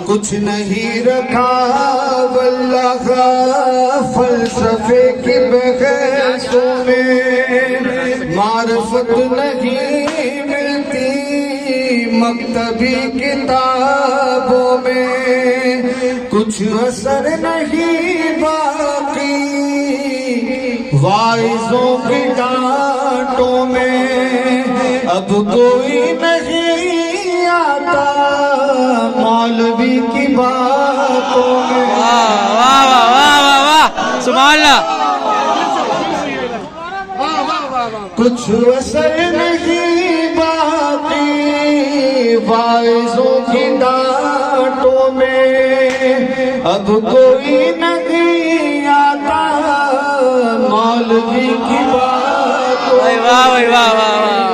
کچھ نہیں رکھا واللہ فلسفے کی بحثوں میں، معرفت نہیں ملتی مکتبی کتابوں میں، کچھ اثر نہیں باقی واعظوں کی ڈانٹوں میں، اب کوئی نہیں آتا مولوی کی باتوں میں۔ واہ واہ واہ واہ واہ سبحان اللہ۔ کچھ اثر نہیں باقی واعظوں کی ڈانٹوں میں، اب کوئی نہیں آتا مولوی کی باتوں میں۔ واہ واہ واہ واہ